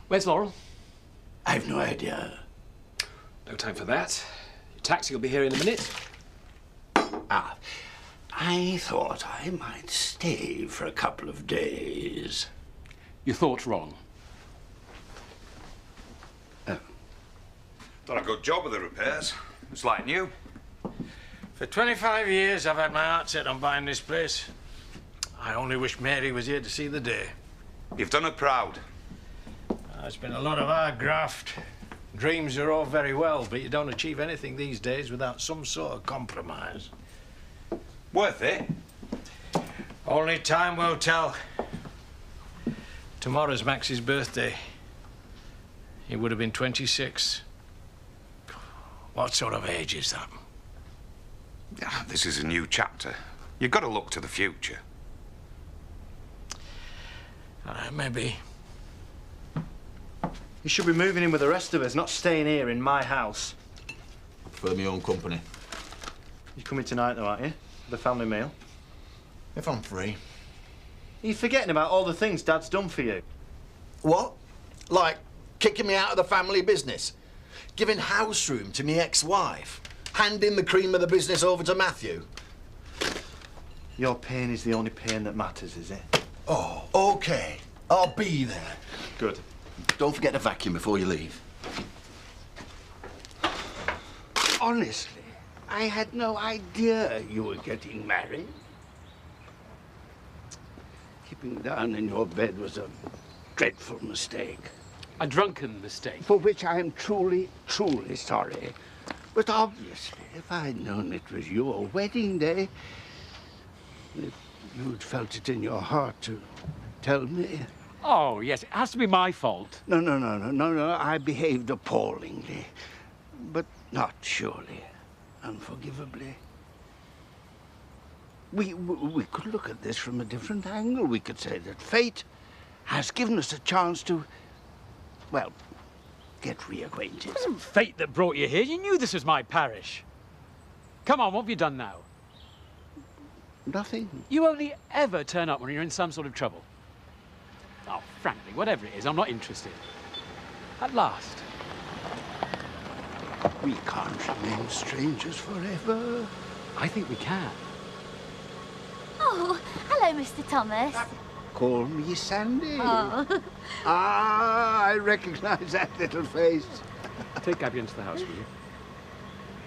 Where's Laurel? I've no idea. No time for that. Your taxi will be here in a minute. Ah, I thought I might stay for a couple of days. You thought wrong. Done a good job with the repairs. It's like new. For 25 years, I've had my heart set on buying this place. I only wish Mary was here to see the day. You've done her proud. It's been a lot of hard graft. Dreams are all very well, but you don't achieve anything these days without some sort of compromise. Worth it? Only time will tell. Tomorrow's Max's birthday. He would have been 26. What sort of age is that? This is a new chapter. You've got to look to the future. Maybe. You should be moving in with the rest of us, not staying here in my house. I prefer my own company. You're coming tonight, though, aren't you? For the family meal. If I'm free. Are you forgetting about all the things Dad's done for you? What? Like kicking me out of the family business? Giving house room to me ex-wife? Handing the cream of the business over to Matthew? Your pain is the only pain that matters, is it? Oh, OK. I'll be there. Good. Don't forget to vacuum before you leave. Honestly, I had no idea you were getting married. Keeping down in your bed was a dreadful mistake. A drunken mistake. For which I am truly, truly sorry. But obviously, if I'd known it was your wedding day, if you'd felt it in your heart to tell me. Oh, yes, it has to be my fault. No. I behaved appallingly. But not surely unforgivably. We could look at this from a different angle. We could say that fate has given us a chance to, well, get reacquainted. It wasn't fate that brought you here. You knew this was my parish. Come on, what have you done now? Nothing. You only ever turn up when you're in some sort of trouble. Oh, frankly, whatever it is, I'm not interested. At last. We can't remain strangers forever. I think we can. Oh, hello, Mr. Thomas. Call me Sandy. Oh. Ah, I recognize that little face. Take Abby into the house, will you?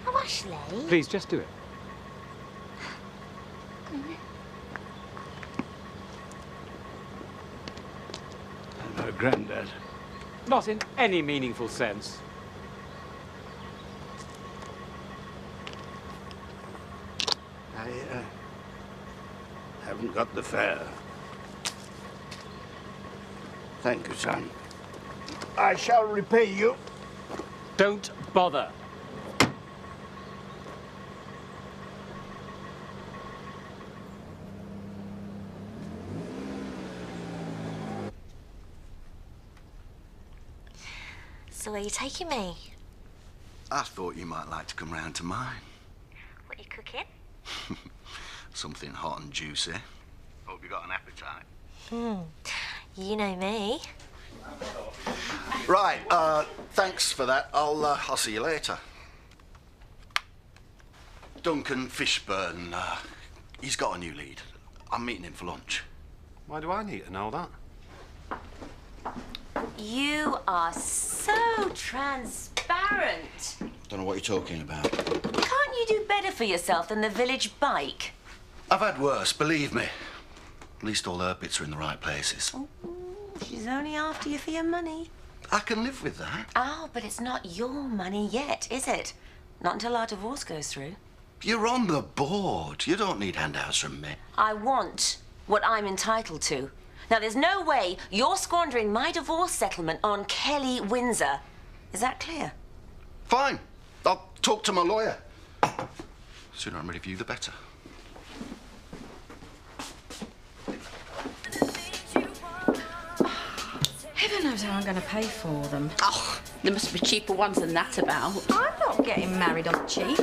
Oh, Ashley. Please, just do it. And her granddad. Not in any meaningful sense. I haven't got the fare. Thank you, son. I shall repay you. Don't bother. So where are you taking me? I thought you might like to come round to mine. What are you cooking? Something hot and juicy. Hope you got an appetite. You know me. Right, thanks for that. I'll see you later. Duncan Fishburne, he's got a new lead. I'm meeting him for lunch. Why do I need to know that? You are so transparent. Don't know what you're talking about. Can't you do better for yourself than the village bike? I've had worse, believe me. At least all her bits are in the right places. Oh, she's only after you for your money. I can live with that. Oh, but it's not your money yet, is it? Not until our divorce goes through. You're on the board. You don't need handouts from me. I want what I'm entitled to. Now, there's no way you're squandering my divorce settlement on Kelly Windsor. Is that clear? Fine. I'll talk to my lawyer. Sooner I'm ready for you, the better. Heaven knows how I'm going to pay for them. Oh, there must be cheaper ones than that about. I'm not getting married on the cheap.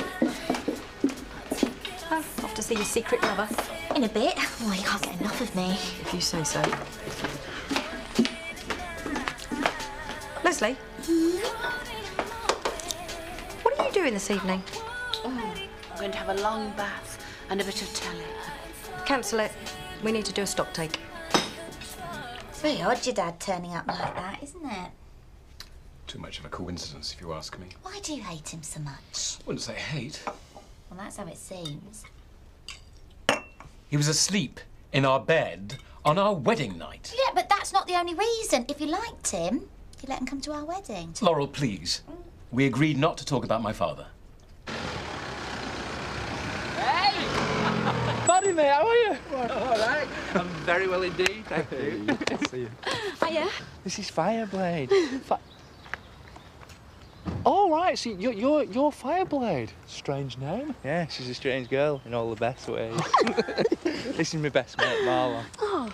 Oh, off to see your secret lover. In a bit. Oh, you can't get enough of me. If you say so. Seriously? What are you doing this evening? Oh, I'm going to have a long bath and a bit of telly. Cancel it. We need to do a stock take. It's very odd your dad turning up like that, isn't it? Too much of a coincidence, if you ask me. Why do you hate him so much? I wouldn't say hate. Well, that's how it seems. He was asleep in our bed on our wedding night. Yeah, but that's not the only reason. If you liked him, you'd let him come to our wedding. Laurel, please. We agreed not to talk about my father. Buddy, mate, how are you? All right. I'm very well indeed, thank you. See you. Hiya. This is Fireblade. Oh, right, so you're Fireblade. Strange name. Yeah, she's a strange girl in all the best ways. This is my best mate, Marlon. Oh,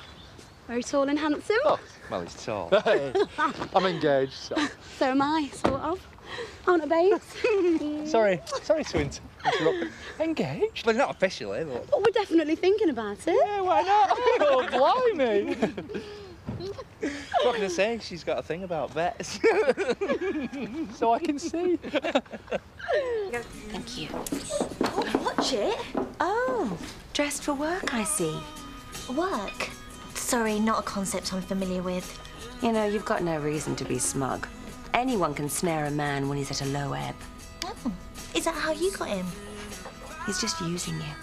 very tall and handsome. Oh, well, he's tall. Hey, I'm engaged, so. So am I, sort of. Aren't I, babes? Sorry to interrupt. Engaged? Well, not officially, but... But we're definitely thinking about it. Yeah, why not? Oh, blimey. What can I say? She's got a thing about vets. So I can see. Thank you. Oh, watch it. Oh, dressed for work, I see. Work? Sorry, not a concept I'm familiar with. You know, you've got no reason to be smug. Anyone can snare a man when he's at a low ebb. Oh, is that how you got him? He's just using you.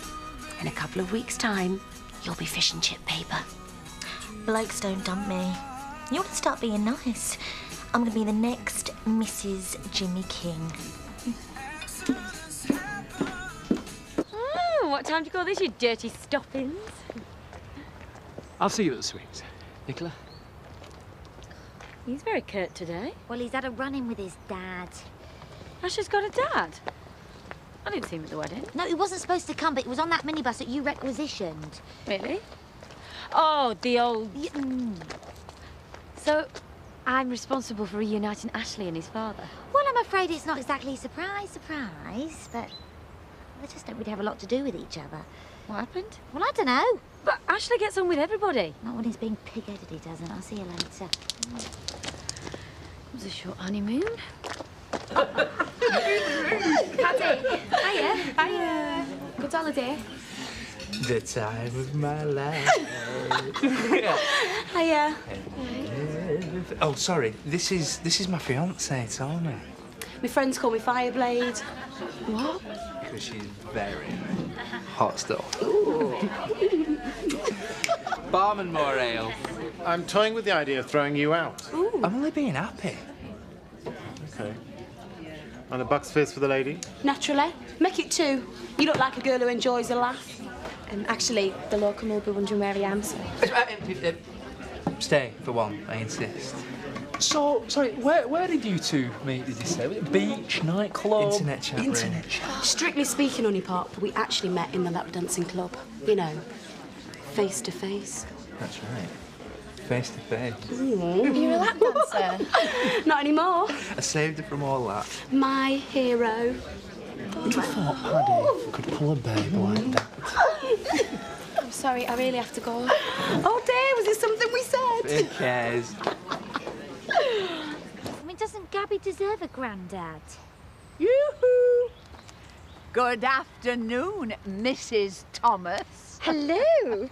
In a couple of weeks' time, you'll be fish and chip paper. Blokes don't dump me. You want to start being nice. I'm going to be the next Mrs. Jimmy King. Oh, what time do you call this, you dirty stoppings? I'll see you at the swings. Nicola? He's very curt today. Well, he's had a run-in with his dad. Ashley's got a dad. I didn't see him at the wedding. No, he wasn't supposed to come, but he was on that minibus that you requisitioned. Really? Oh, the old... So, I'm responsible for reuniting Ashley and his father? Well, I'm afraid it's not exactly surprise, but they just don't really have a lot to do with each other. What happened? Well, I don't know. But Ashley gets on with everybody. Not when he's being pig-headed, he doesn't. I'll see you later. It was a short honeymoon. Patty! Hiya. Hiya. Good holiday. The time of my life. Hiya. Oh, sorry. This is my fiancée, Tony. My friends call me Fireblade. What? Because she's very hot stuff. Barman, more ale. I'm toying with the idea of throwing you out. Ooh. I'm only being happy. Okay. And a buck's fizz for the lady? Naturally. Make it 2. You look like a girl who enjoys a laugh. Actually, the local will be wondering where I am, so... Stay for one, I insist. So, sorry, where did you two meet, did you say? Beach, nightclub? Internet chat room. Internet chat. Strictly speaking, Honey Pop, we actually met in the lap dancing club. You know, face to face. That's right. Face to face. You're a lap dancer? Not anymore. I saved her from all that. My hero. Would you thought Paddy could pull a babe like that? I'm sorry, I really have to go. Oh dear, was it something we said? Who cares? I mean, doesn't Gabby deserve a granddad? Yoo-hoo! Good afternoon, Mrs. Thomas. Hello.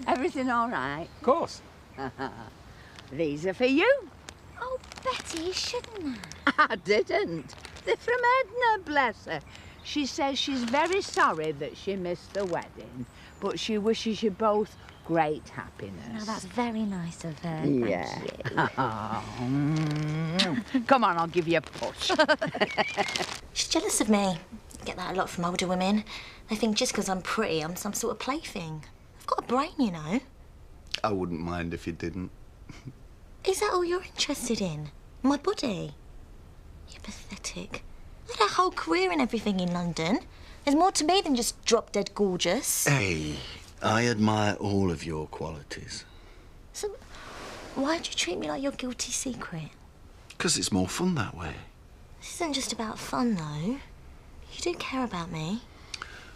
Everything all right? Of course. These are for you. Oh, Betty, you shouldn't have. I didn't. They're from Edna, bless her. She says she's very sorry that she missed the wedding, but she wishes you both great happiness. Now, that's very nice of her. Yeah. Come on, I'll give you a push. She's jealous of me. I get that a lot from older women. They think just because I'm pretty, I'm some sort of plaything. I've got a brain, you know. I wouldn't mind if you didn't. Is that all you're interested in? My body? You're pathetic. I had a whole career and everything in London. There's more to me than just drop-dead gorgeous. Hey, I admire all of your qualities. So, why'd you treat me like your guilty secret? 'Cause it's more fun that way. This isn't just about fun, though. You do care about me.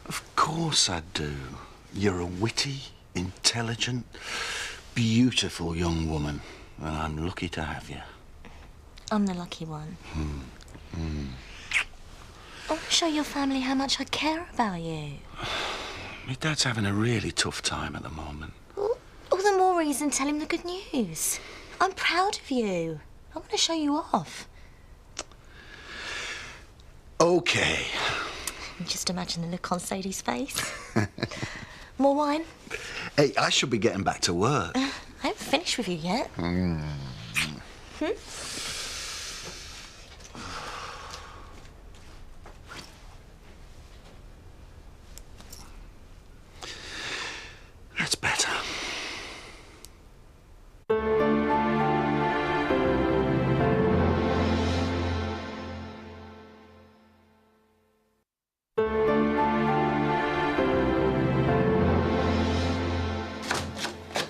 Of course I do. You're a witty, intelligent, beautiful young woman, and I'm lucky to have you. I'm the lucky one. I want to show your family how much I care about you. My dad's having a really tough time at the moment. All the more reason to tell him the good news. I'm proud of you. I want to show you off. OK. Just imagine the look on Sadie's face. More wine? Hey, I should be getting back to work. I haven't finished with you yet. That's better.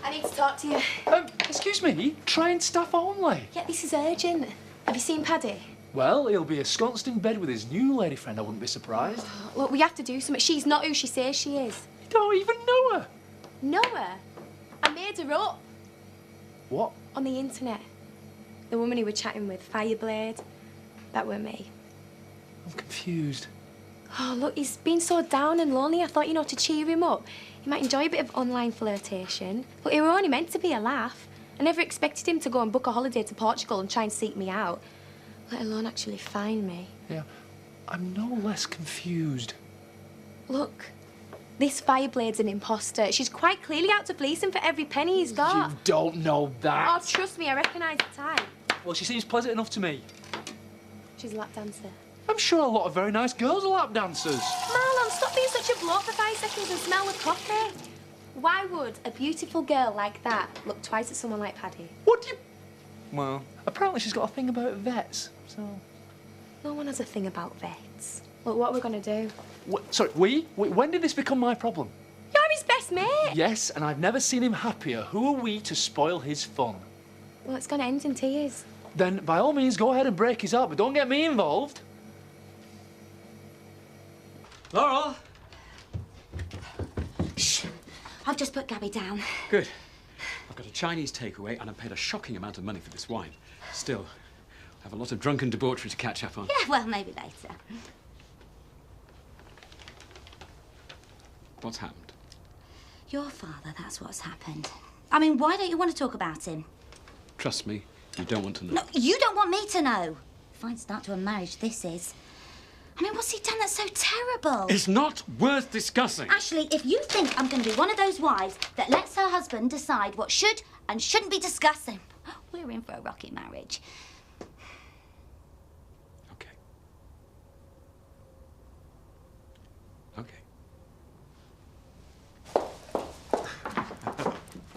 I need to talk to you. Excuse me, trained staff only. Yeah, this is urgent. Have you seen Paddy? Well, he'll be ensconced in bed with his new lady friend, I wouldn't be surprised. Look, we have to do something. She's not who she says she is. You don't even know her. Know her? I made her up. What? On the internet. The woman he was chatting with, Fireblade. That were me. I'm confused. Oh, look, he's been so down and lonely. I thought, to cheer him up. He might enjoy a bit of online flirtation. But it were only meant to be a laugh. I never expected him to go and book a holiday to Portugal and try and seek me out. Let alone actually find me. Yeah, I'm no less confused. Look, this Fireblade's an imposter. She's quite clearly out to fleece him for every penny he's got. You don't know that. Oh, trust me, I recognise the type. Well, she seems pleasant enough to me. She's a lap dancer. I'm sure a lot of very nice girls are lap dancers. Marlon, stop being such a bloke for 5 seconds and smell the coffee. Why would a beautiful girl like that look twice at someone like Paddy? What do you... Well, apparently she's got a thing about vets, so... No one has a thing about vets. Look, what are we going to do? Sorry, we? When did this become my problem? You're his best mate. Yes, and I've never seen him happier. Who are we to spoil his fun? Well, it's going to end in tears. Then, by all means, go ahead and break his heart, but don't get me involved. Laurel! Shh. I've just put Gabby down. Good. I've got a Chinese takeaway and I've paid a shocking amount of money for this wine. Still, I have a lot of drunken debauchery to catch up on. Yeah, well, maybe later. What's happened? Your father, that's what's happened. I mean, why don't you want to talk about him? Trust me, you don't want to know. No, you don't want me to know. Fine start to a marriage, this is. I mean, what's he done that's so terrible? It's not worth discussing. Ashley, if you think I'm going to be one of those wives that lets her husband decide what should and shouldn't be discussing, we're in for a rocky marriage. Okay.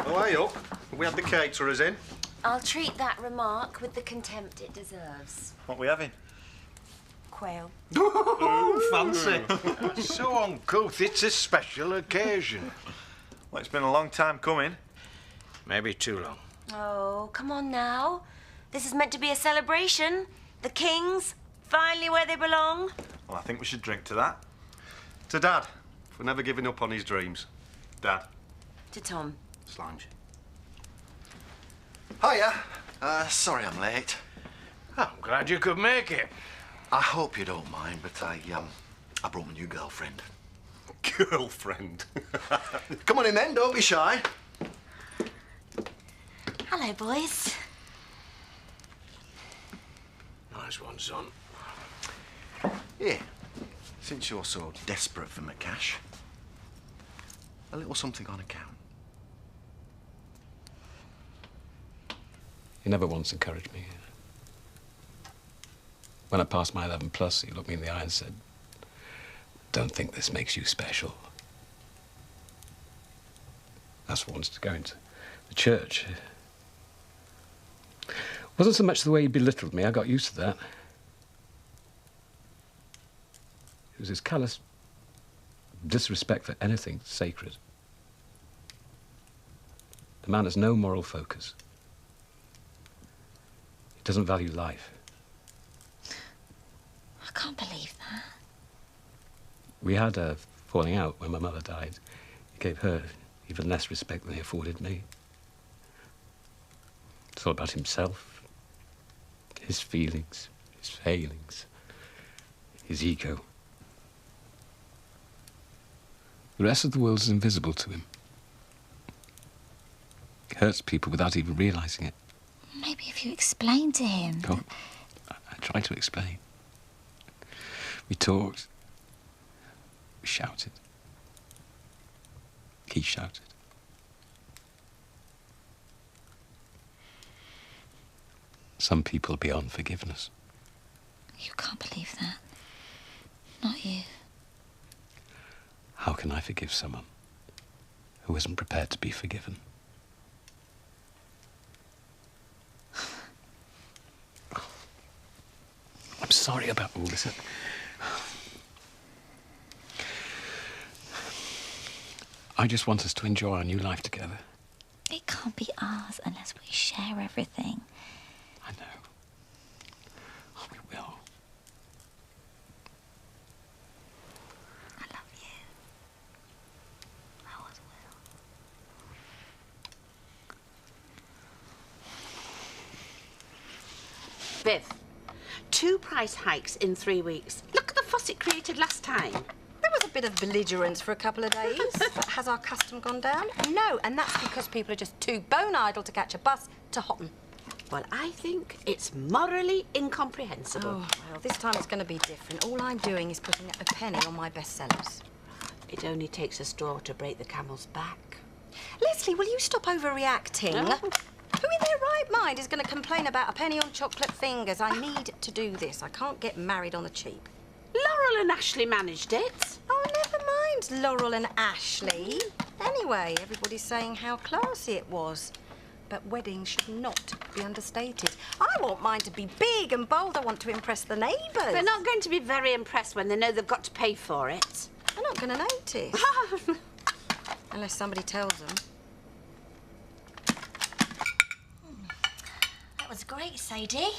Oh, hey, up. We had the caterers in. I'll treat that remark with the contempt it deserves. What are we having? Quail. Ooh, fancy. So uncouth, it's a special occasion. Well, it's been a long time coming. Maybe too long. Oh, come on now. This is meant to be a celebration. The kings, finally where they belong. Well, I think we should drink to that. To Dad, for never giving up on his dreams. Dad. To Tom. Slange. Hiya. Sorry I'm late. I'm glad you could make it. I hope you don't mind, but I brought my new girlfriend. Girlfriend? Come on in then, don't be shy. Hello, boys. Nice one, son. Here, since you're so desperate for my cash, a little something on account. He never once encouraged me. When I passed my 11 plus, he looked me in the eye and said, "Don't think this makes you special." As for once to go into the church, it wasn't so much the way he belittled me. I got used to that. It was his callous disrespect for anything sacred. The man has no moral focus. He doesn't value life. I can't believe that. We had a falling out when my mother died. He gave her even less respect than he afforded me. It's all about himself, his feelings, his failings, his ego. The rest of the world is invisible to him. He hurts people without even realising it. Maybe if you explain to him. Oh, I tried to explain. We talked. We shouted. He shouted. Some people are beyond forgiveness. You can't believe that. Not you. How can I forgive someone who isn't prepared to be forgiven? I'm sorry about all this. I just want us to enjoy our new life together. It can't be ours unless we share everything. I know. Oh, we will. I love you. I always will. Viv, 2 price hikes in 3 weeks. Look at the fuss it created last time. There was a bit of belligerence for a couple of days. But has our custom gone down? No, and that's because people are just too bone idle to catch a bus to Houghton. Well, I think it's morally incomprehensible. Oh, well, this time it's going to be different. All I'm doing is putting a penny on my bestsellers. It only takes a straw to break the camel's back. Leslie, will you stop overreacting? No. Who in their right mind is going to complain about a penny on chocolate fingers? I need to do this. I can't get married on the cheap. Laurel and Ashley managed it. Oh, never mind Laurel and Ashley. Anyway, everybody's saying how classy it was. But weddings should not be understated. I want mine to be big and bold. I want to impress the neighbours. They're not going to be very impressed when they know they've got to pay for it. They're not going to notice. Unless somebody tells them. That was great, Sadie.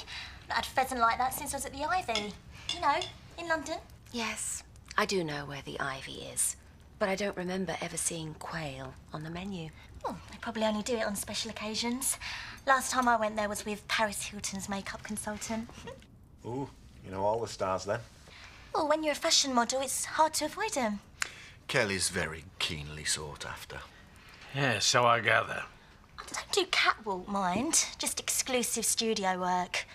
Not had pheasant like that since I was at the Ivy. You know, in London. Yes, I do know where the Ivy is, but I don't remember ever seeing quail on the menu. Oh, they probably only do it on special occasions. Last time I went there was with Paris Hilton's makeup consultant. Ooh, you know all the stars then. Well, when you're a fashion model, it's hard to avoid them. Kelly's very keenly sought after. Yeah, so I gather. I don't do catwalk, mind. Just exclusive studio work.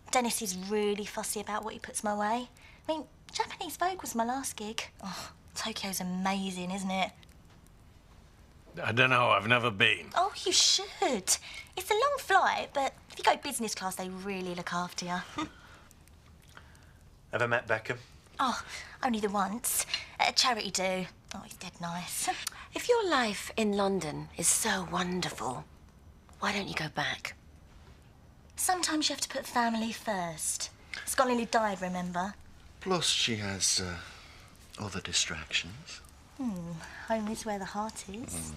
Dennis is really fussy about what he puts my way. I mean, Japanese Vogue was my last gig. Oh, Tokyo's amazing, isn't it? I don't know, I've never been. Oh, you should. It's a long flight, but if you go business class, they really look after you. Ever met Beckham? Oh, only the once. At a charity do. Oh, he's dead nice. If your life in London is so wonderful, why don't you go back? Sometimes you have to put family first. Scott Lily died, remember? Plus she has other distractions. Home is where the heart is.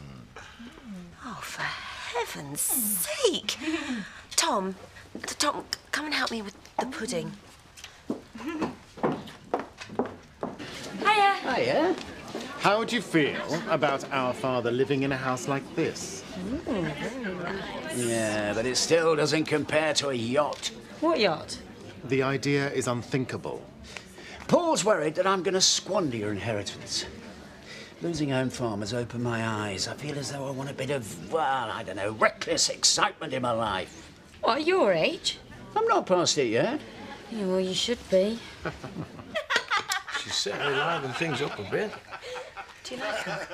Oh, for heaven's sake! Tom, come and help me with the pudding. Hiya. Hiya. How would you feel about our father living in a house like this? Very nice. Yeah, but it still doesn't compare to a yacht. What yacht? The idea is unthinkable. Paul's worried that I'm going to squander your inheritance. Losing home farm has opened my eyes. I feel as though I want a bit of, well, I don't know, reckless excitement in my life. What, your age? I'm not past it yet. Yeah, well, you should be. She's certainly livened things up a bit. Do you like her?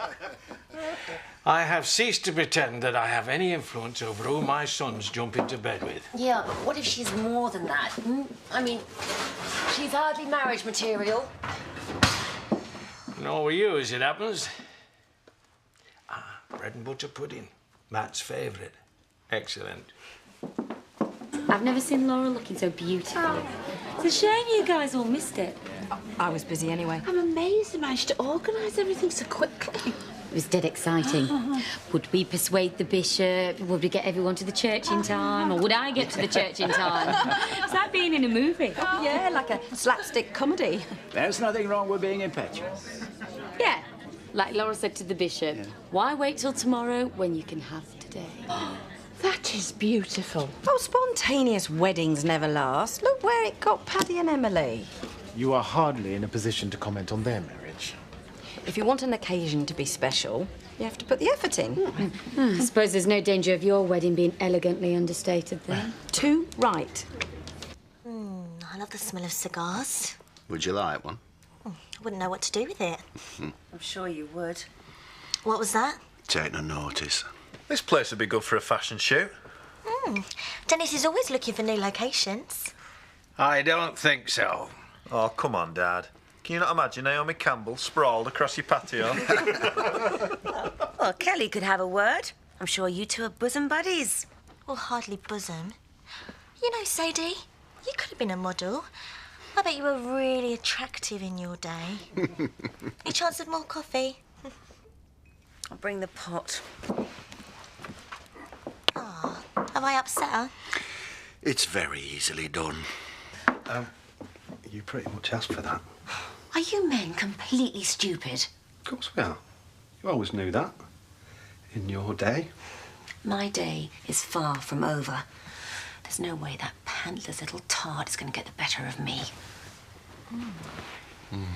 I have ceased to pretend that I have any influence over who my sons jump into bed with. Yeah, but what if she's more than that? I mean, she's hardly marriage material. Nor were you, as it happens. Bread and butter pudding. Matt's favourite. Excellent. I've never seen Laura looking so beautiful. It's a shame you guys all missed it. I was busy anyway. I'm amazed they managed to organise everything so quickly. It was dead exciting. Would we persuade the bishop? Would we get everyone to the church in time? Or would I get to the church in time? It's like being in a movie. Yeah, like a slapstick comedy. There's nothing wrong with being impetuous. Yeah, like Laura said to the bishop. Why wait till tomorrow when you can have today? That is beautiful. Oh, spontaneous weddings never last. Look where it got Paddy and Emily. You are hardly in a position to comment on their marriage. If you want an occasion to be special, you have to put the effort in. I suppose there's no danger of your wedding being elegantly understated then. Too right. I love the smell of cigars. Would you like one? I wouldn't know what to do with it. I'm sure you would. What was that? Take no notice. This place would be good for a fashion shoot. Dennis is always looking for new locations. I don't think so. Oh, come on, Dad. Can you not imagine Naomi Campbell sprawled across your patio? Well, Kelly could have a word. I'm sure you two are bosom buddies. Well, hardly bosom. You know, Sadie, you could have been a model. I bet you were really attractive in your day. Any chance of more coffee? I'll bring the pot. Have I upset her? It's very easily done. You pretty much asked for that. Are you men completely stupid? Of course we are. You always knew that. In your day. My day is far from over. There's no way that pantless little tart is going to get the better of me. Mm.